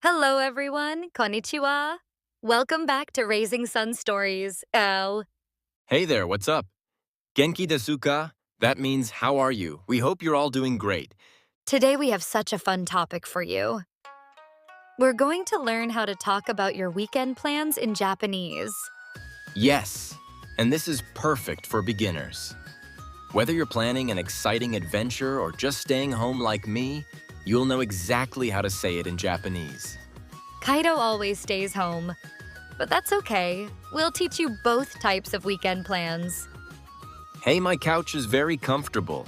Hello, everyone. Konnichiwa. Welcome back to Raising Sun Stories. Oh, Hey there, what's up? Genki desu ka? That means how are you? We hope you're all doing great. today we have such a fun topic for you. We're going to learn how to talk about your weekend plans in Japanese. Yes, and this is perfect for beginners. Whether you're planning an exciting adventure or just staying home like me, you'll know exactly how to say it in Japanese. Kaido always stays home, but that's okay. We'll teach you both types of weekend plans. Hey, my couch is very comfortable.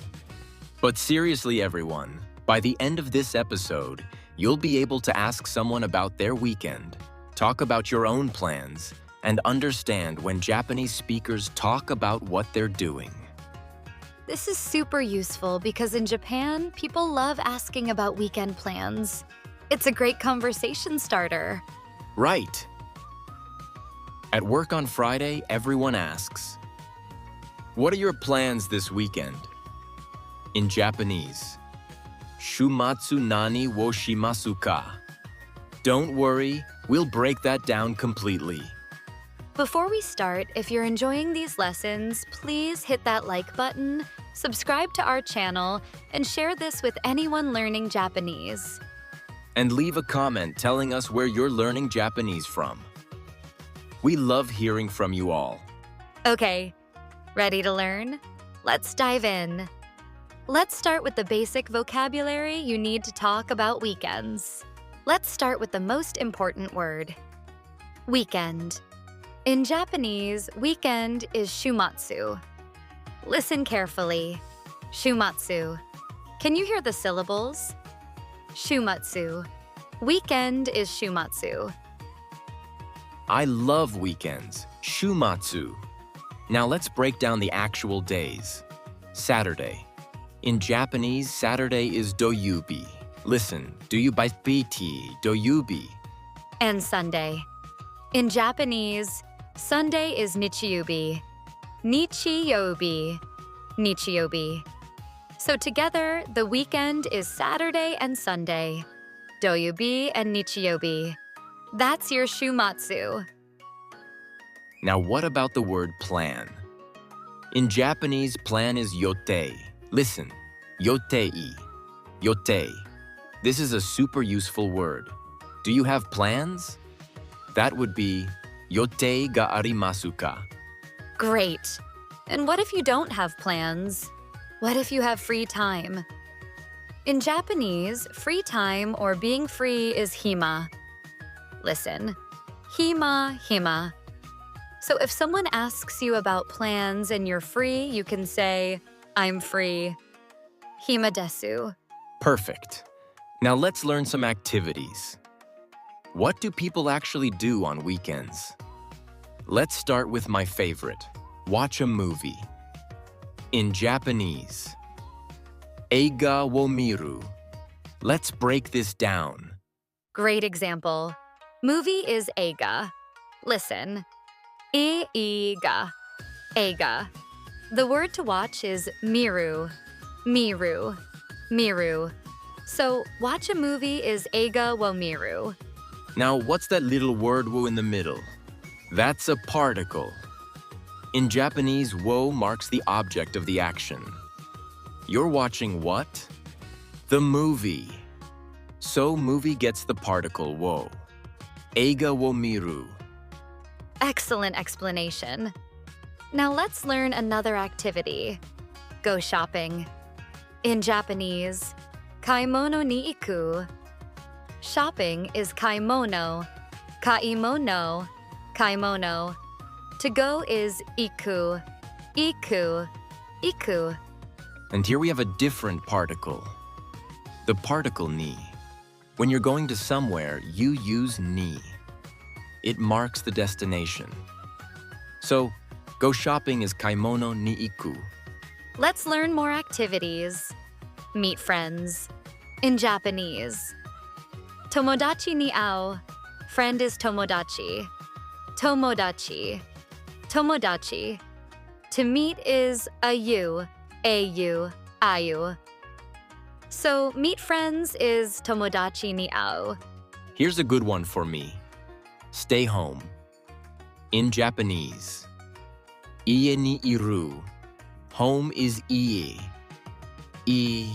But seriously, everyone, by the end of this episode, you'll be able to ask someone about their weekend, talk about your own plans, and understand when Japanese speakers talk about what they're doing. This is super useful because in Japan, people love asking about weekend plans. It's a great conversation starter. Right. At work on Friday, everyone asks, "What are your plans this weekend?" In Japanese, "Shumatsu nani wo shimasu ka?" Don't worry, we'll break that down completely. Before we start, if you're enjoying these lessons, please hit that like button, subscribe to our channel, and share this with anyone learning Japanese. And leave a comment telling us where you're learning Japanese from. We love hearing from you all. Okay, ready to learn? Let's dive in. Let's start with the basic vocabulary you need to talk about weekends. Let's start with the most important word, weekend. In Japanese, weekend is shumatsu. Listen carefully. Shumatsu. Can you hear the syllables? Shumatsu. Weekend is shumatsu. I love weekends, shumatsu. Now let's break down the actual days. Saturday. In Japanese, Saturday is doyubi. Listen, doyubaipiti, doyubi. And Sunday. In Japanese, Sunday is nichiyobi. Nichiyobi. Nichiyobi. So together, the weekend is Saturday and Sunday. Doyubi and nichiyobi. That's your shumatsu. Now what about the word plan? In Japanese, plan is yotei. Listen, yotei. Yotei. This is a super useful word. Do you have plans? That would be yotei ga arimasu ka? Great. And what if you don't have plans? What if you have free time? In Japanese, free time or being free is hima. Listen, hima, hima. So if someone asks you about plans and you're free, you can say, I'm free. Hima desu. Perfect. Now let's learn some activities. What do people actually do on weekends? Let's start with my favorite, watch a movie. In Japanese, eiga wo miru. Let's break this down. Great example. Movie is eiga. Listen. Eiga. Eiga. The word to watch is miru. Miru. Miru. So, watch a movie is eiga wo miru. Now what's that little word wo in the middle? That's a particle. In Japanese, wo marks the object of the action. You're watching what? The movie. So movie gets the particle wo. Eiga wo miru. Excellent explanation. Now let's learn another activity. Go shopping. In Japanese, kaimono ni iku. Shopping is kaimono. Kaimono. Kaimono. To go is iku. Iku. Iku. And here we have a different particle. The particle ni. When you're going to somewhere, you use ni. It marks the destination. So, go shopping is kaimono ni iku. Let's learn more activities. Meet friends. In Japanese, tomodachi ni ao. Friend is tomodachi. Tomodachi. Tomodachi. To meet is ayu. Ayu. Ayu. So, meet friends is tomodachi ni ao. Here's a good one for me. Stay home. In Japanese, ie ni iru. Home is ie. I.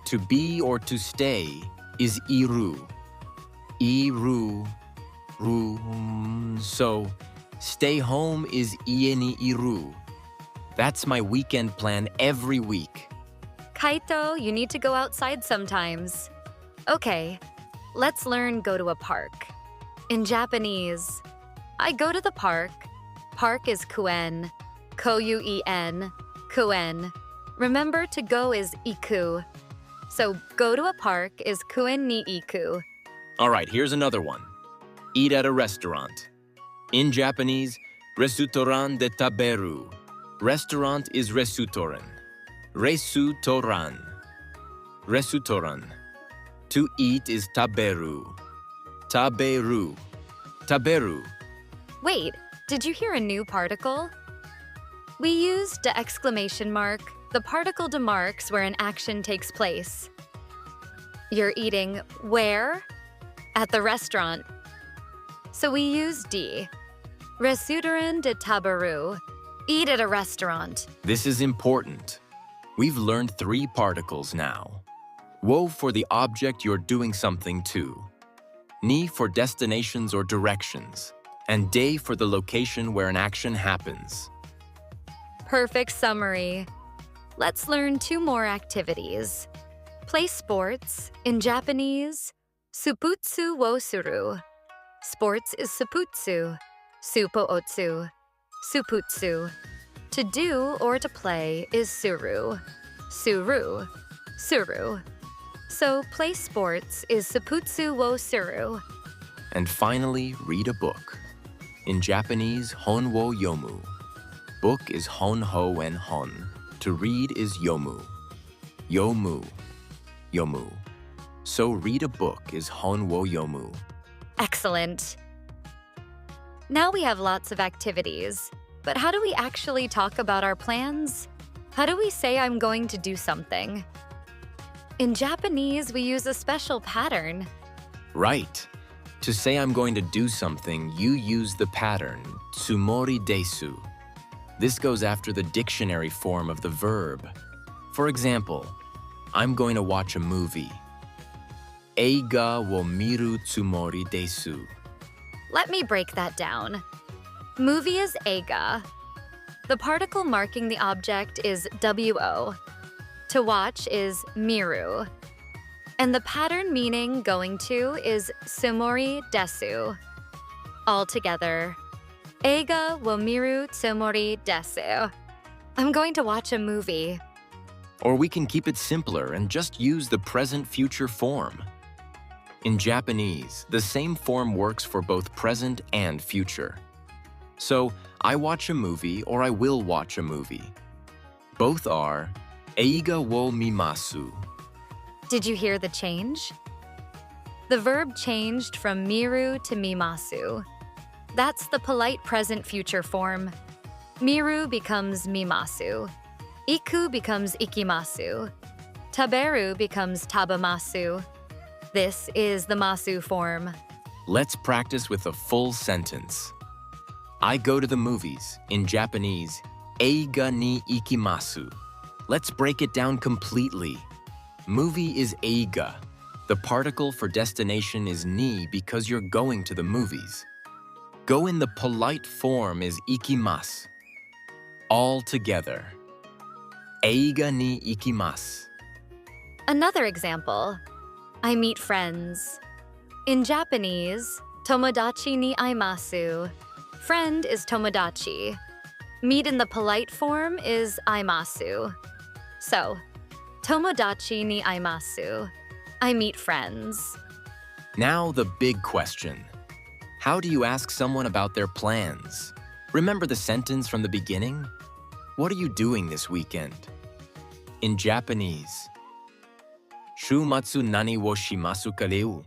To be or to stay is iru. Iru. So, stay home is ie ni iru. That's my weekend plan every week. Kaito, you need to go outside sometimes. Okay, let's learn go to a park. In Japanese, I go to the park. Park is kuen. Kouen. Kuen. Remember to go is iku. So go to a park is kuen ni iku. All right, here's another one. Eat at a restaurant. In Japanese, resutoran de taberu. Restaurant is resutoran. Resutoran. Resutoran. To eat is taberu. Taberu. Taberu. Wait, did you hear a new particle? We used the exclamation mark. The particle demarks where an action takes place. You're eating where? At the restaurant. So we use D. Resutoran de taberu. Eat at a restaurant. This is important. We've learned 3 particles now. Wo for the object you're doing something to. Ni for destinations or directions. And de for the location where an action happens. Perfect summary. Let's learn 2 more activities. Play sports. In Japanese, suputsu wo suru. Sports is suputsu. Supo-otsu. Suputsu. To do or to play is suru. Suru. Suru. So play sports is suputsu wo suru. And finally, read a book. In Japanese, hon wo yomu. Book is hon ho and hon. To read is yomu. Yomu. Yomu. So read a book is hon wo yomu. Excellent. Now we have lots of activities, but how do we actually talk about our plans? How do we say I'm going to do something? In Japanese, we use a special pattern. Right. To say I'm going to do something, you use the pattern tsumori desu. This goes after the dictionary form of the verb. For example, I'm going to watch a movie. Eiga wo miru tsumori desu. Let me break that down. Movie is eiga. The particle marking the object is wo. To watch is miru. And the pattern meaning going to is tsumori desu. All together, eiga wo miru tsumori desu. I'm going to watch a movie. Or we can keep it simpler and just use the present-future form. In Japanese, the same form works for both present and future. So, I watch a movie or I will watch a movie. Both are eiga wo mimasu. Did you hear the change? The verb changed from miru to mimasu. That's the polite present future form. Miru becomes mimasu. Iku becomes ikimasu. Taberu becomes tabamasu. This is the masu form. Let's practice with a full sentence. I go to the movies. In Japanese, eiga ni ikimasu. Let's break it down completely. Movie is eiga. The particle for destination is ni because you're going to the movies. Go in the polite form is ikimasu. All together. Eiga ni ikimasu. Another example. I meet friends. In Japanese, tomodachi ni aimasu. Friend is tomodachi. Meet in the polite form is aimasu. So, tomodachi ni aimasu. I meet friends. Now the big question. How do you ask someone about their plans? Remember the sentence from the beginning? What are you doing this weekend? In Japanese, Shumatsu nani wo shimasu ka reu?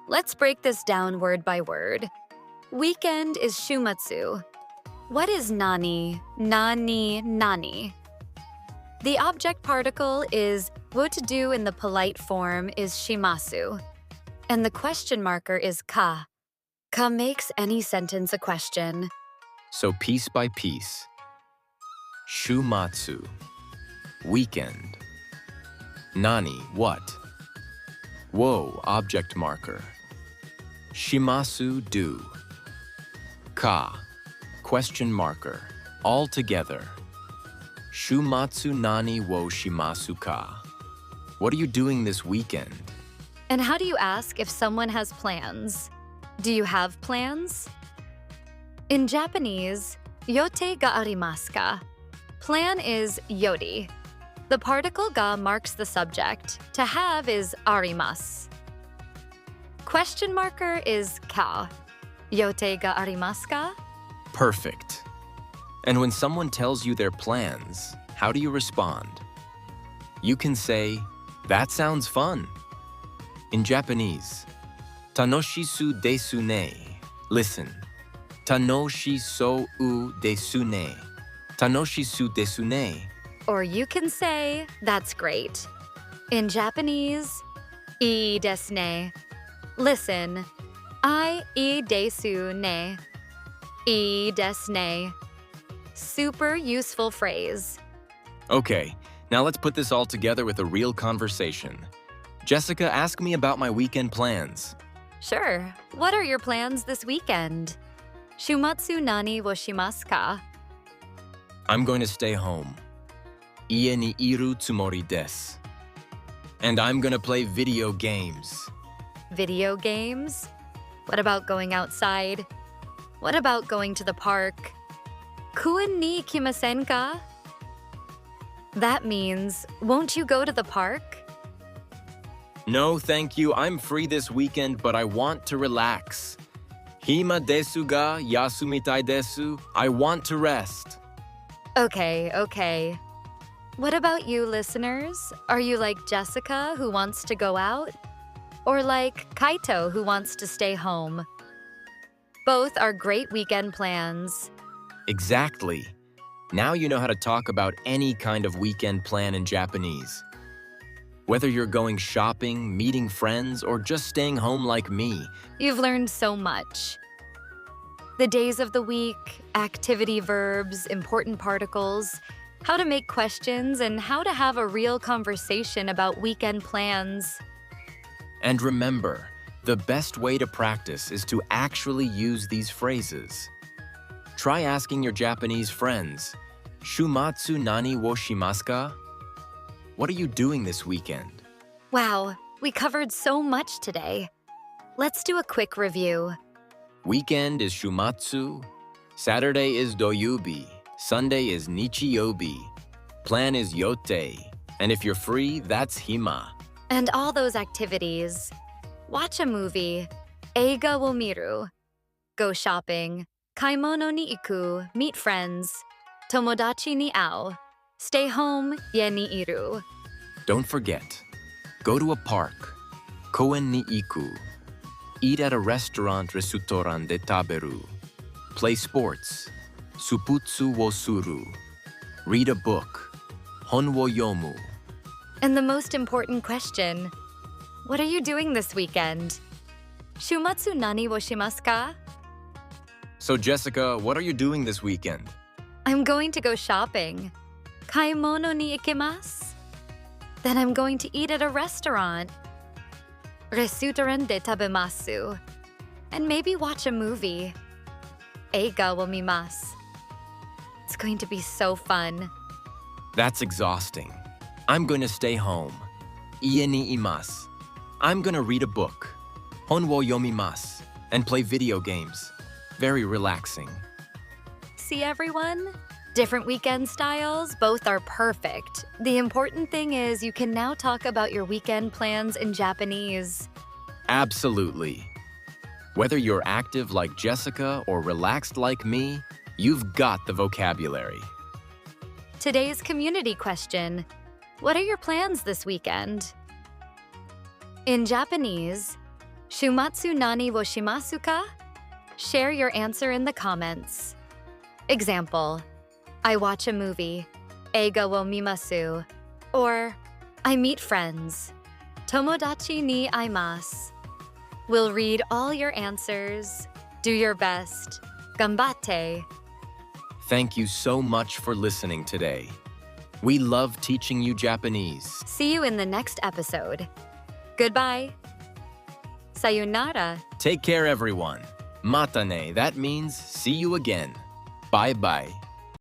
Let's break this down word by word. Weekend is shumatsu. What is nani, nani, nani? The object particle is would do in the polite form is shimasu, and the question marker is ka. Ka makes any sentence a question. So piece by piece. Shumatsu. Weekend. Nani, what? Wo, object marker. Shimasu, do. Ka, question marker. All together. Shumatsu nani wo shimasu ka. What are you doing this weekend? And how do you ask if someone has plans? Do you have plans? In Japanese, yote ga arimasu ka? Plan is yori. The particle ga marks the subject. To have is arimasu. Question marker is ka. Yote ga arimasu ka? Perfect. And when someone tells you their plans, how do you respond? You can say, that sounds fun. In Japanese, tanoshisu desu ne. Listen. Tanoshisou desu ne. Tanoshisu desu ne. Or you can say, that's great. In Japanese, ii desu ne. Listen. Ii desu ne. Ii desu ne. Super useful phrase. Okay, now let's put this all together with a real conversation. Jessica, ask me about my weekend plans. Sure. What are your plans this weekend? Shumatsu nani wo shimasu ka? I'm going to stay home. Ie ni iru tsumori desu. And I'm going to play video games. Video games? What about going outside? What about going to the park? Kuin ni ikimasen ka? That means, won't you go to the park? No, thank you. I'm free this weekend, but I want to relax. Hima desu ga yasumitai desu. I want to rest. Okay. What about you, listeners? Are you like Jessica, who wants to go out? Or like Kaito, who wants to stay home? Both are great weekend plans. Exactly. Now you know how to talk about any kind of weekend plan in Japanese. Whether you're going shopping, meeting friends, or just staying home like me, You've learned so much. The days of the week, activity verbs, important particles, how to make questions, and how to have a real conversation about weekend plans. And remember, the best way to practice is to actually use these phrases. Try asking your Japanese friends, Shumatsu nani wo shimasu ka? What are you doing this weekend? Wow, we covered so much today. Let's do a quick review. Weekend is shumatsu, Saturday is doyubi, Sunday is nichiyobi, plan is yote, and if you're free, that's hima. And all those activities. Watch a movie, eiga wo miru, go shopping, kaimono ni iku, meet friends, tomodachi ni ao, stay home, ie ni iru. Don't forget, go to a park, koen ni iku, eat at a restaurant resutoran de taberu, play sports, suputsu wo suru, read a book, hon wo yomu. And the most important question, what are you doing this weekend? Shumatsu nani wo shimasu ka? So Jessica, what are you doing this weekend? I'm going to go shopping. Kaimono ni ikimasu? Then I'm going to eat at a restaurant. Resutoran de tabemasu. And maybe watch a movie. Eiga wo mimasu. It's going to be so fun. That's exhausting. I'm going to stay home. Ie ni imasu. I'm going to read a book. Hon wo yomimasu. And play video games. Very relaxing. See everyone? Different weekend styles, both are perfect. The important thing is you can now talk about your weekend plans in Japanese. Absolutely. Whether you're active like Jessica or relaxed like me, you've got the vocabulary. Today's community question, what are your plans this weekend? In Japanese, Shumatsu nani wo shimasu ka? Share your answer in the comments. Example, I watch a movie. Eiga wo mimasu, or I meet friends. Tomodachi ni aimasu. We'll read all your answers. Do your best. Ganbatte. Thank you so much for listening today. We love teaching you Japanese. See you in the next episode. Goodbye. Sayonara. Take care, everyone. Matane, that means see you again. Bye-bye.